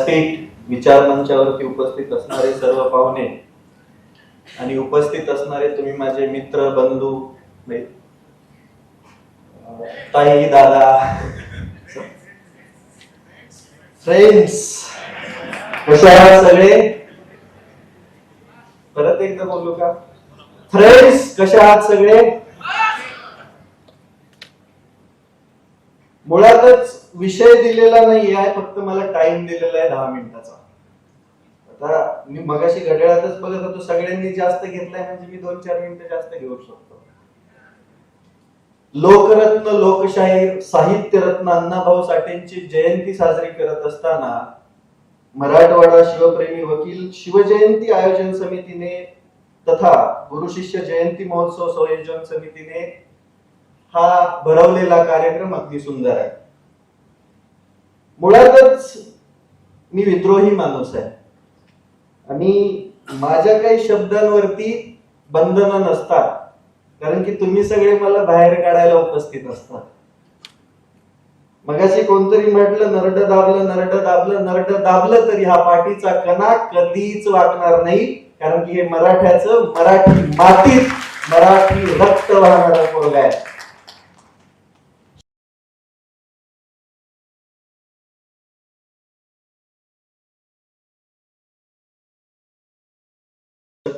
व्यासपीठ विचार मंचावरती उपस्थित असणारे सर्व पाहुणे आणि उपस्थित असणारे तुम्ही माझे मित्र बंधू ताई दादा फ्रेंड्स कसे आहात सगळे? परत एकदा बोलू का? फ्रेंड्स कसे आहात सगळे? मुळातच विषय दिलेला नाही आहे, फक्त मला टाइम दिलेला आहे 10 मिनिटाचा. आता मी मगाशी घड्याळातच बघत होतो, सगळ्यांनी जास्त घेतलाय म्हणजे मी 2-4 मिनिटं जास्त घेऊ शकतो. लोकरत्न लोकशाहीर साहित्यरत्न अण्णाभाऊ साठेंची जयंती साजरी करत असताना मराठवाडा शिवप्रेमी वकील शिवजयंती आयोजन समितीने तथा गुरु शिष्य जयंती महोत्सव संयोजन समितीने हा भरवलेला कार्यक्रम अगदी सुंदर आहे. मुळातच मी विद्रोही माणूस आहे आणि माझ्या काही शब्दांवरती बंधनं नसतात, कारण की तुम्ही सगळे मला बाहेर काढायला उपस्थित असतात. मगाशी कोणतरी म्हटलं नरड दाबलं नरड दाबलं नरड दाबलं तरी हा पाठीचा कणा कधीच वाकणार नाही, कारण की हे मराठ्याचं मराठी मातीत मराठी रक्त वाहणारा पोरगा आहे.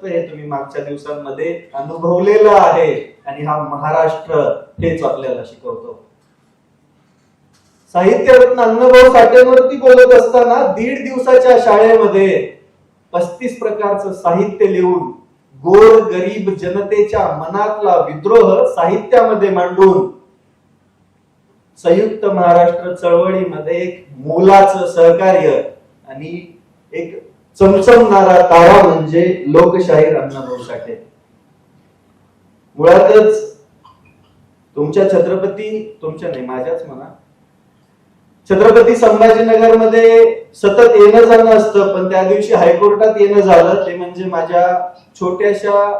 हे तुम्ही मागच्या दिवसांमध्ये अनुभवलेलं आहे आणि हा महाराष्ट्र हेच आपल्याला शिकवतो. साहित्यरत्न अण्णाभाऊ साठेंवरती बोलत असताना 1.5 दिवसाच्या शाळेमध्ये 35 प्रकारचं साहित्य लिहून गोर गरीब जनतेच्या मनातला विद्रोह साहित्यामध्ये मांडून संयुक्त महाराष्ट्र चळवळीमध्ये एक मोलाचं सहकार्य आणि एक चमचमणारा तारा म्हणजे लोकशाहीर अण्णाभाऊ साठे. मुळातच तुमच्या नाही माझ्याच म्हणा छत्रपती संभाजीनगर मध्ये सतत येणं जाणं असतं, पण त्या दिवशी हायकोर्टात येणं झालं ते म्हणजे माझ्या छोट्याशा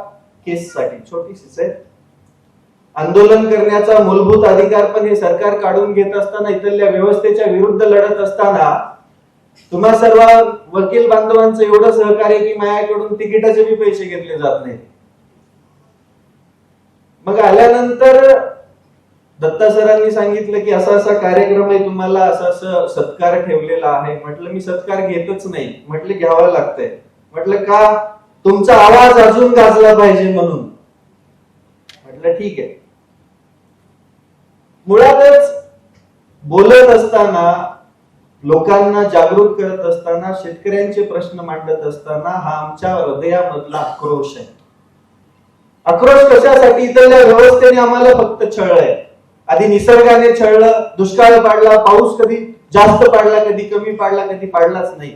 केससाठी. छोटीशीच आहे. आंदोलन करण्याचा मूलभूत अधिकार पण हे सरकार काढून घेत असताना, इथल्या व्यवस्थेच्या विरुद्ध लढत असताना तुम्हा सर्व वकील बांधवांचं एवढं सहकार्य की माझ्याकडून तिकिटाचे बी पैसे घेतले जात नाही. मग आल्यानंतर दत्ता सरांनी सांगितलं की असा असा कार्यक्रम आहे, तुम्हाला असं असं सत्कार ठेवलेला आहे. म्हटलं मी सत्कार घेतच नाही. म्हटलं घ्यावं लागतंय. म्हटलं का? तुमचा आवाज अजून गाजला पाहिजे म्हणून. म्हटलं ठीक आहे. मुळातच बोलत असताना, लोकांना जागरूक करत असताना, शेतकऱ्यांचे प्रश्न मांडत असताना हा आमच्या हृदयामधला आक्रोश आहे. आक्रोश कशासाठी? इथल्या व्यवस्थेने आम्हाला फक्त छळलंय. आधी निसर्गाने छळलं, दुष्काळ पाडला, पाऊस कधी जास्त पाडला, कधी कमी पाडला, कधी पाडलाच नाही.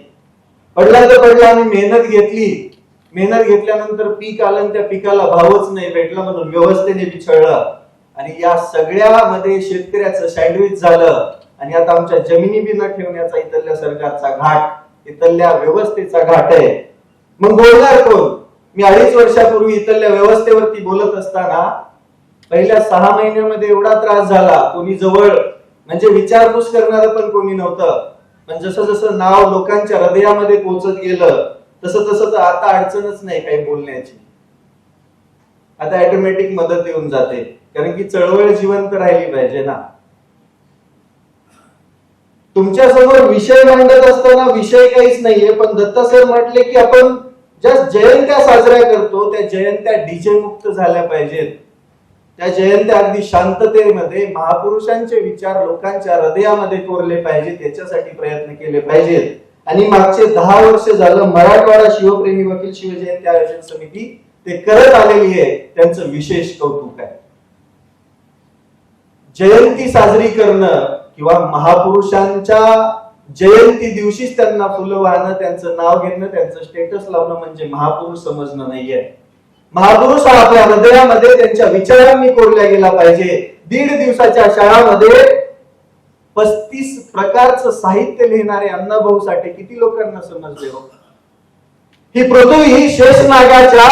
पडला तर पडला. आम्ही मेहनत घेतली. मेहनत घेतल्यानंतर पीक आलं आणि त्या पिकाला भावच नाही भेटला म्हणून व्यवस्थेने बी छळलं आणि या सगळ्यामध्ये शेतकऱ्याचं सँडविच झालं. आणि आता आमच्या जमिनी बी न ठेवण्याचा इथल्या सरकारचा घाट, इथल्या व्यवस्थेचा घाट आहे. मग बोलणार कोण? मी 2.5 वर्षापूर्वी इथल्या व्यवस्थेवरती बोलत असताना पहिल्या 6 महिन्यामध्ये एवढा त्रास झाला, कोणी जवळ म्हणजे विचारपूस करणार पण कोणी नव्हतं. पण जसं जसं नाव लोकांच्या हृदयामध्ये पोहोचत गेलं तसं तसं तर आता अडचणच नाही काही बोलण्याची. आता ऑटोमॅटिक मदत येऊन जाते, कारण की चळवळ जिवंत राहिली पाहिजे ना. तुमच्या समोर विषय मांडत असताना विषय काहीच नाहीये, पण दत्ता सर म्हटले की आपण ज्या जयंत्या साजऱ्या करतो त्या जयंत्या डीजे मुक्त झाल्या पाहिजेत. त्या जयंत्या अगदी शांततेमध्ये महापुरुषांचे विचार लोकांच्या हृदयामध्ये कोरले पाहिजेत, याच्यासाठी प्रयत्न केले पाहिजेत. आणि मागचे 10 वर्ष झालं मराठवाडा शिवप्रेमी वकील शिवजयंती आयोजन समिती ते करत आलेली आहे. त्यांचं विशेष कौतुक आहे. जयंती साजरी करणं किंवा महापुरुषांच्या जयंती दिवशीच त्यांना फुलं वाहणं, त्यांचं नाव घेणं, त्यांचं स्टेटस लावणं म्हणजे महापुरुष समजणं नाहीये. महापुरुष हा आपल्या हृदयामध्ये त्यांच्या विचारांनी कोरला गेला पाहिजे. 1.5 दिवसाच्या शाळामध्ये 35 प्रकारचं साहित्य लिहिणारे अण्णाभाऊ साठे किती लोकांना समजले हो? ही पृथ्वी ही शेषनागाच्या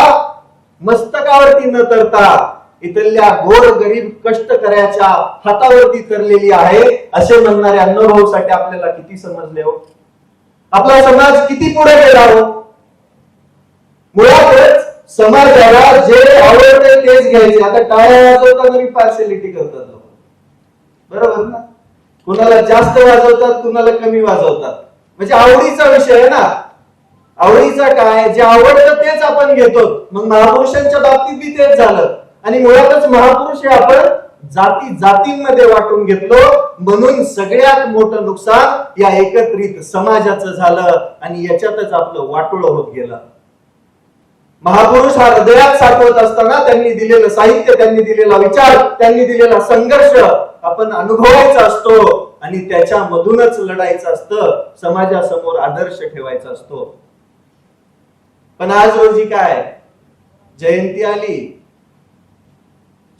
मस्तकावरती न तरता इथल्या गोर गरीब कष्टकऱ्याच्या हातावरती तरलेली आहे, असे म्हणणारे अण्णाभाऊ साठे आपल्याला किती समजले हो? आपला समाज किती पुढे गेला हो. मुळातच समाजाला जे आवडते तेच घ्यायचे. आता टाळ्या वाजवताना मी पार्शलिटी करतात लोक, बरोबर ना. कुणाला जास्त वाजवतात, कुणाला कमी वाजवतात, म्हणजे आवडीचा विषय आहे ना. आवडीचा काय, जे आवडतं तेच आपण घेतो. मग महापुरुषांच्या बाबतीत बी तेच झालं. आणि मुळातच महापुरुष हे आपण जाती जातींमध्ये वाटून घेतलो, म्हणून सगळ्यात मोठं नुकसान या एकत्रित समाजाचं झालं आणि याच्यातच आपलं वाटोळ होत गेलं. महापुरुष हा हृदयात साठवत असताना त्यांनी दिलेलं साहित्य, त्यांनी दिलेला विचार, त्यांनी दिलेला संघर्ष आपण अनुभवायचा असतो आणि त्याच्यामधूनच लढायचं असतं, समाजासमोर आदर्श ठेवायचा असतो. पण आज रोजी काय, जयंती आली,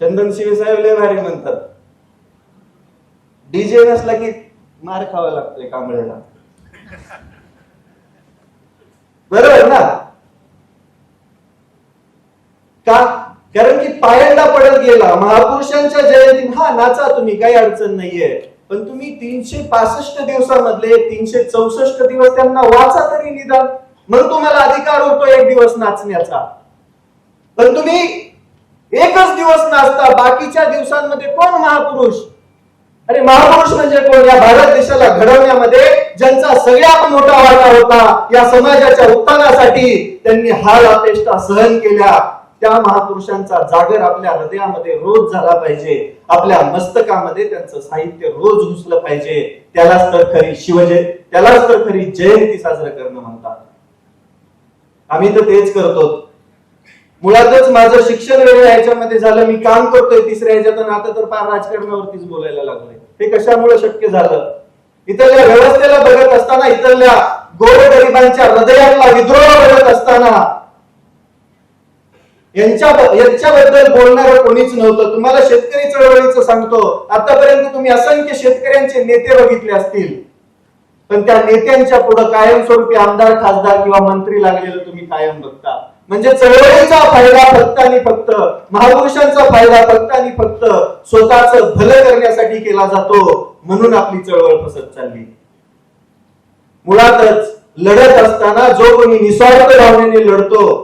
चंदन शिवसाहेब लय भारी म्हणतात, डीजे नसला की मार खावा लागतोय कांबळेला, बरोबर ना. का, कारण की पायंडा पडत गेला. महापुरुषांच्या जयंती हा नाचा तुम्ही, काही अडचण नाहीये, पण तुम्ही 365 दिवसामधले 364 दिवस त्यांना वाचा तरी निदान, मग तुम्हाला अधिकार होतो एक दिवस नाचण्याचा. पण तुम्ही एकच दिवस नाचता, बाकीच्या दिवसांमध्ये कोण महापुरुष. अरे महापुरुष म्हणजे कोण, या भारत देशाला घडवण्यामध्ये ज्यांचा सगळ्यात मोठा वाटा होता, या समाजाच्या उत्थानासाठी त्यांनी हाल अपेष्टा सहन केल्या, त्या महापुरुषांचा जागर आपल्या हृदयामध्ये रोज झाला पाहिजे, आपल्या मस्तकामध्ये त्यांचं साहित्य रोज घुसलं पाहिजे. त्यालाच तर खरी जयंती साजरा करणं म्हणतात. आम्ही तर तेच करतो. मुळातच माझं शिक्षण वेगळं ह्याच्यामध्ये झालं, मी काम करतोय तिसऱ्या ह्याच्यातून, आता तर फार राजकारणावरतीच बोलायला लागलोय. हे कशामुळे शक्य झालं, इथल्या व्यवस्थेला बघत असताना, इथल्या गोरगरिबांच्या हृदयातला विद्रोह बघत असताना यांच्याबद्दल बोलणारं कोणीच नव्हतं. तुम्हाला शेतकरी चळवळीचं सांगतो, आतापर्यंत तुम्ही असंख्य शेतकऱ्यांचे नेते बघितले असतील, पण त्या नेत्यांच्या पुढे कायमस्वरूपी आमदार, खासदार किंवा मंत्री लागलेलं तुम्ही कायम बघता. म्हणजे चळवळीचा फायदा फक्त आणि फक्त, महापुरुषांचा फायदा फक्त आणि फक्त स्वतःचं भलं करण्यासाठी केला जातो, म्हणून आपली चळवळ फसत चालली. मुळातच लढत असताना जो कोणी निस्वार्थ भावनेने लढतो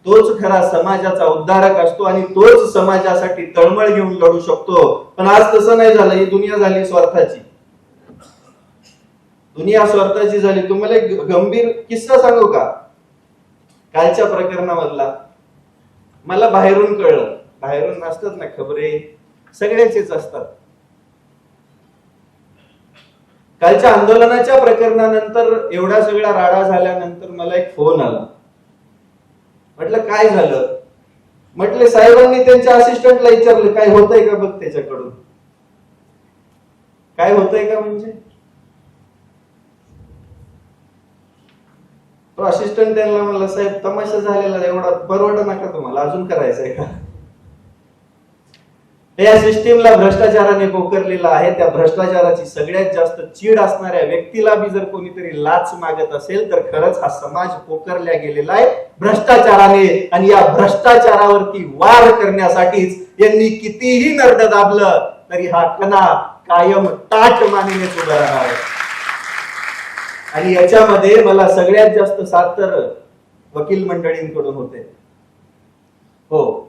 तोच खरा समाजाचा उद्धारक असतो आणि तोच समाजासाठी तळमळ घेऊन लढू शकतो. पण आज तसं नाही झालं. ही दुनिया झाली स्वार्थाची, दुनिया स्वार्थाची झाली. तुम्हाला एक गंभीर किस्सा सांगू का, कालच्या प्रकरणामधला. मला बाहेरून कळलं, बाहेरून असतात ना खबरे, सगळ्याचेच असतात. कालच्या आंदोलनाच्या प्रकरणानंतर एवढा सगळा राडा झाल्यानंतर मला एक फोन आला. म्हटलं काय झालं, म्हटले साहेबांनी त्यांच्या असिस्टंटला विचारलं काय होतंय का बघ त्याच्याकडून, काय होतंय का. म्हणजे तो असिस्टंट त्यांना म्हणला साहेब तमाशा झालेला एवढा परवडा नका तुम्हाला, अजून करायचंय का. या सिस्टीमला भ्रष्टाचाराने पोखरलेला आहे. त्या भ्रष्टाचाराची सगळ्यात जास्त चीड असणाऱ्या व्यक्तीला बी जर कोणीतरी लाच मागत असेल तर खरंच हा समाज पोखरल्या गेलेला आहे भ्रष्टाचाराने. आणि या भ्रष्टाचारावरती वार करण्यासाठीच यांनी कितीही नरड दाबलं तरी हा कणा कायम ताठ मानेनेच उभा राहणार आहे. आणि याच्यामध्ये मला सगळ्यात जास्त साथ तर वकील मंडळींकडून होते. हो,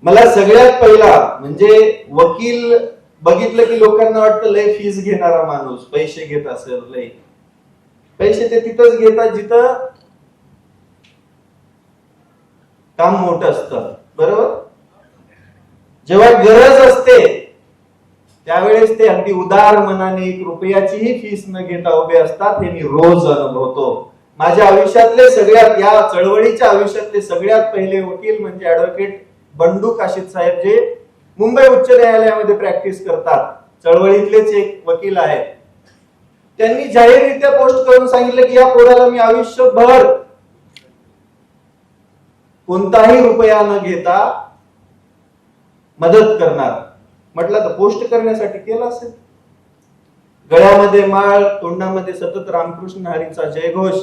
मला सगळ्यात पहिला म्हणजे वकील बघितलं की लोकांना वाटतं लय फीस घेणारा माणूस, पैसे घेत असेल लय. पैसे ते तिथंच घेतात जिथं काम मोठं असतं, बरोबर. जेव्हा गरज असते त्यावेळेस ते अगदी उदार मनाने 1 रुपयाचीही फीस न घेता उभे असतात. हे मी रोज अनुभवतो. माझ्या आयुष्यातले सगळ्यात, या चळवळीच्या आयुष्यातले सगळ्यात पहिले वकील म्हणजे ऍडव्होकेट बंडू काशीद साहेब, जे मुंबई उच्च न्यायालयामध्ये प्रॅक्टिस करतात, चळवळीतलेच एक वकील आहेत. त्यांनी जाहीररित्या पोस्ट करून सांगितलं की या पोराला मी आयुष्यभर कोणताही रुपया न घेता मदत करणार. म्हटलं तर पोस्ट करण्यासाठी केलं असेल. गळ्यामध्ये माळ, तोंडामध्ये सतत रामकृष्ण हरीचा जयघोष.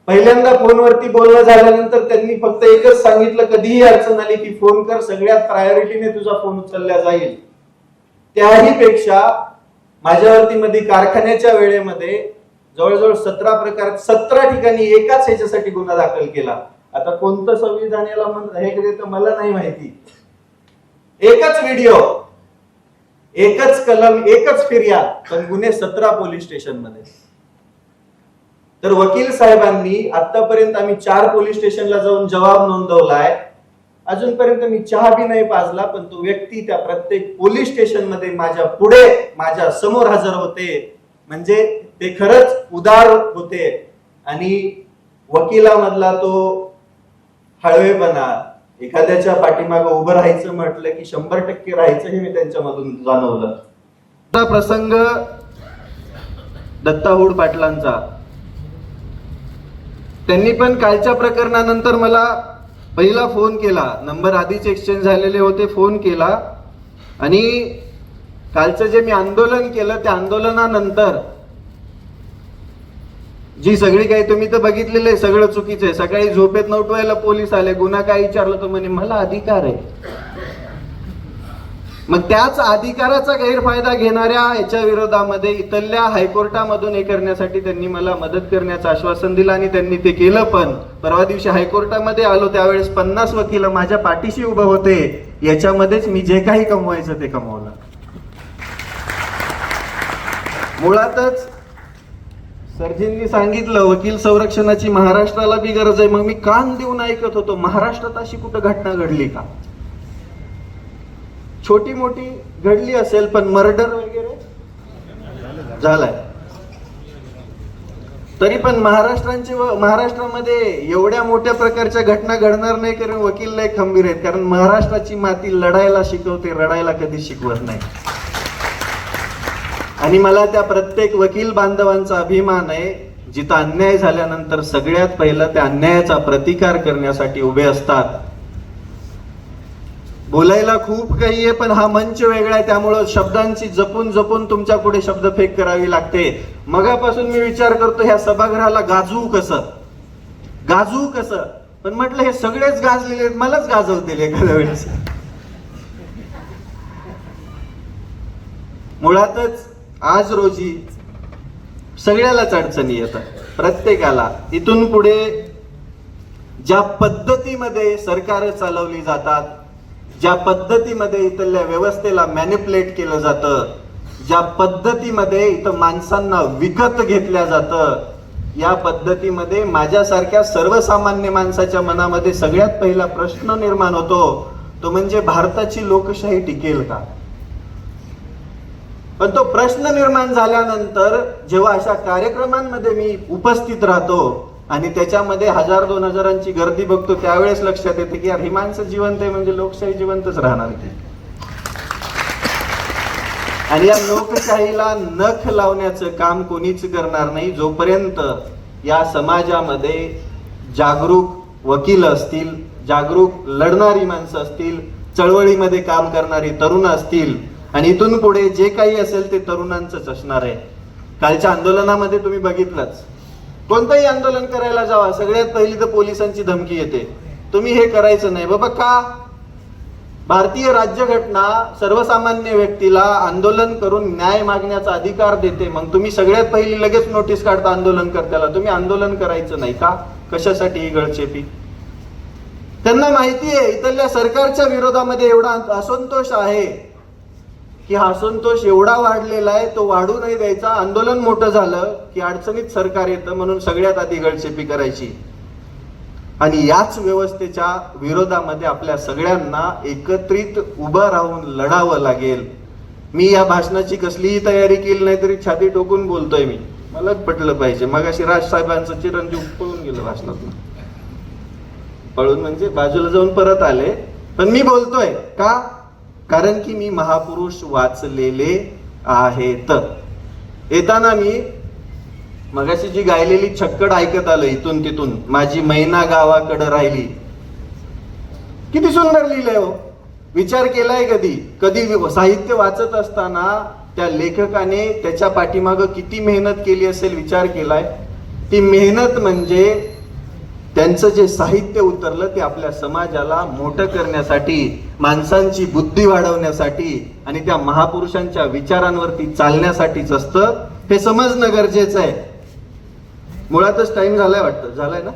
पहिल्यांदा फोनवरती बोलणं झाल्यानंतर त्यांनी फक्त एकच सांगितलं, कधीही अडचण आली की फोन कर, सगळ्यात प्रायोरिटीने तुझा फोन उचलला जाईल. त्याही पेक्षा माझ्यावरती मध्ये कारखान्याच्या वेळेमध्ये जवळजवळ 17 ठिकाणी एकाच ह्याच्यासाठी गुन्हा दाखल केला. आता कोणतं संविधान याला हे देतं मला नाही माहिती. एकच व्हिडिओ, एकच कलम, एकच फिर्याद, पण गुन्हे 17 पोलीस स्टेशन मध्ये. तर वकील साहेबांनी आतापर्यंत आम्ही 4 पोलीस स्टेशनला जाऊन जबाब नोंदवलाय. अजूनपर्यंत मी चहा बी नाही पाजला, पण तो व्यक्ती त्या प्रत्येक पोलीस स्टेशन मध्ये माझ्या पुढे, माझ्या समोर हजर होते. म्हणजे ते खरंच उदार होते. आणि वकिलामधला तो हळवेपणा, एखाद्याच्या पाठीमागे उभं राहायचं म्हटलं की 100% राहायचं, हे मी त्यांच्यामधून जाणवलं. प्रसंग दत्ताहूड पाटलांचा. त्यांनी पण कालच्या प्रकरणानंतर मला पहिला फोन केला. नंबर आधीच एक्सचेंज झालेले होते. फोन केला आणि कालचं जे मी आंदोलन केलं त्या आंदोलनानंतर जी सगळी काही तुम्ही तर बघितलेलं आहे, सगळं चुकीचं आहे. सकाळी झोपेत उठवायला पोलीस आले, गुन्हा काय विचारलं तर म्हणे मला अधिकार आहे. मग त्याच अधिकाराचा गैरफायदा घेणाऱ्या याच्या विरोधामध्ये इथल्या हायकोर्टामधून हे करण्यासाठी त्यांनी मला मदत करण्याचं आश्वासन दिलं आणि त्यांनी ते केलं. पण परवा दिवशी हायकोर्टामध्ये आलो त्यावेळेस 50 वकील माझ्या पाठीशी उभे होते. याच्यामध्येच मी जे काही कमवायचं ते कमवलं. मुळातच सरजींनी सांगितलं वकील संरक्षणाची महाराष्ट्राला बी गरज आहे. मग मी कान देऊन ऐकत होतो, महाराष्ट्रात अशी कुठं घटना घडली का? छोटी मोठी घडली असेल, पण मर्डर वगैरे झालाय. तरी पण महाराष्ट्रामध्ये एवढ्या मोठ्या प्रकारच्या घटना घडणार नाही, कारण वकील लय खंबीर आहेत. कारण महाराष्ट्राची माती लढायला शिकवते, रडायला कधी शिकवत नाही. आणि मला त्या प्रत्येक वकील बांधवांचा अभिमान आहे, जिथं अन्याय झाल्यानंतर सगळ्यात पहिलं त्या अन्यायाचा प्रतिकार करण्यासाठी उभे असतात. बोलायला खूप काही आहे, पण हा मंच वेगळा आहे, त्यामुळं शब्दांची जपून जपून तुमच्या पुढे शब्द फेक करावी लागते. मगापासून मी विचार करतो ह्या सभागृहाला गाजवू कसं, पण म्हटलं हे सगळेच गाजलेले आहेत, मलाच गाजवतील एखाद्या वेळेस. मुळातच आज रोजी सगळ्यालाच अडचणी येतात, प्रत्येकाला. इथून पुढे ज्या पद्धतीमध्ये सरकार चालवली जातात, ज्या पद्धतीमध्ये इथल्या व्यवस्थेला मॅनिप्युलेट केलं जातं, ज्या पद्धतीमध्ये इथं माणसांना विकत घेतल्या जातं, या पद्धतीमध्ये माझ्यासारख्या सर्वसामान्य माणसाच्या मनामध्ये सगळ्यात पहिला प्रश्न निर्माण होतो, तो म्हणजे भारताची लोकशाही टिकेल का? पण तो प्रश्न निर्माण झाल्यानंतर जेव्हा अशा कार्यक्रमांमध्ये मी उपस्थित राहतो आणि त्याच्यामध्ये 1000-2000ची गर्दी बघतो, त्यावेळेस लक्षात येते की यार ही माणसं जिवंत आहे म्हणजे लोकशाही जिवंतच राहणार की. आणि या लोकशाहीला नख लावण्याचं काम कोणीच करणार नाही जोपर्यंत या समाजामध्ये जागरूक वकील असतील, जागरूक लढणारी माणसं असतील, चळवळीमध्ये काम करणारी तरुण असतील. आणि इथून पुढे जे काही असेल ते तरुणांचंच असणार आहे. कालच्या आंदोलनामध्ये तुम्ही बघितलंच, कोणतंही आंदोलन करायला जावा सगळ्यात पहिली तर पोलिसांची धमकी येते, तुम्ही हे करायचं नाही. बाबा का? भारतीय राज्यघटना सर्वसामान्य व्यक्तीला आंदोलन करून न्याय मागण्याचा अधिकार देते. मग तुम्ही सगळ्यात पहिली लगेच नोटीस काढता आंदोलनकर्त्याला, तुम्ही आंदोलन करायचं नाही का? कशासाठी ही गळचेपी? त्यांना माहिती आहे इथल्या सरकारच्या विरोधामध्ये एवढा असंतोष आहे की हा असंतोष एवढा वाढलेला आहे, तो वाढू नाही द्यायचा. आंदोलन मोठं झालं की अडचणीत सरकार येतं, म्हणून सगळ्यात आधी गळचेपी करायची. आणि याच व्यवस्थेच्या विरोधामध्ये आपल्या सगळ्यांना एकत्रित उभं राहून लढावं लागेल. मी या भाषणाची कसलीही तयारी केली नाही तरी छाती टोकून बोलतोय मी, मला पटलं पाहिजे. मगाशी राजसाहेबांचं चिरंजीव पळून गेलं भाषणातून, पळून म्हणजे बाजूला जाऊन परत आले. पण मी बोलतोय का? कारण की मी महापुरुष वाचलेले आहेत. येताना मी मगाशी जी गायलेली छक्कड ऐकत आलं इथून तिथून, माझी मैना गावाकडे राहिली, किती सुंदर लिहिलंय हो. विचार केलाय कधी साहित्य वाचत असताना त्या लेखकाने त्याच्या पाठीमागं किती मेहनत केली असेल विचार केलाय? ती मेहनत म्हणजे त्यांचं जे साहित्य उतरलं ते आपल्या समाजाला मोठं करण्यासाठी, माणसांची बुद्धी वाढवण्यासाठी आणि त्या महापुरुषांच्या विचारांवरती चालण्यासाठीच असतं. हे समजणं गरजेचं आहे. मुळातच टाइम झालाय वाटतं, झालाय ना?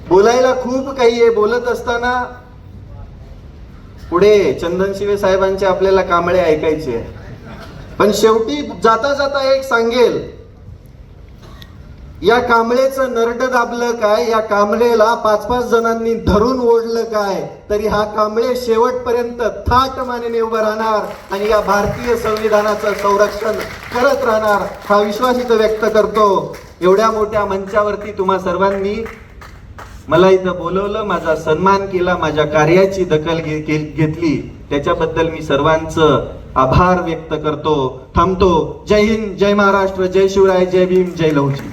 बोलायला खूप काही आहे. बोलत असताना पुढे चंदन शिवे साहेबांचे आपल्याला कांबळे ऐकायचे, पण शेवटी जाता जाता एक सांगेल, या कांबळेचं नरड दाबलं काय, या कांबळेला 5-5 जणांनी धरून ओढलं काय, तरी हा कांबळे शेवटपर्यंत थाट मानेने उभं राहणार आणि या भारतीय संविधानाचं संरक्षण करत राहणार, हा विश्वास इथं व्यक्त करतो. एवढ्या मोठ्या मंचावरती तुम्हा सर्वांनी मला इथं बोलवलं, माझा सन्मान केला, माझ्या कार्याची दखल घेतली, त्याच्याबद्दल मी सर्वांचं आभार व्यक्त करतो. थांबतो. जय हिंद, जय महाराष्ट्र, जय शिवराय, जय भीम, जय लहुजी.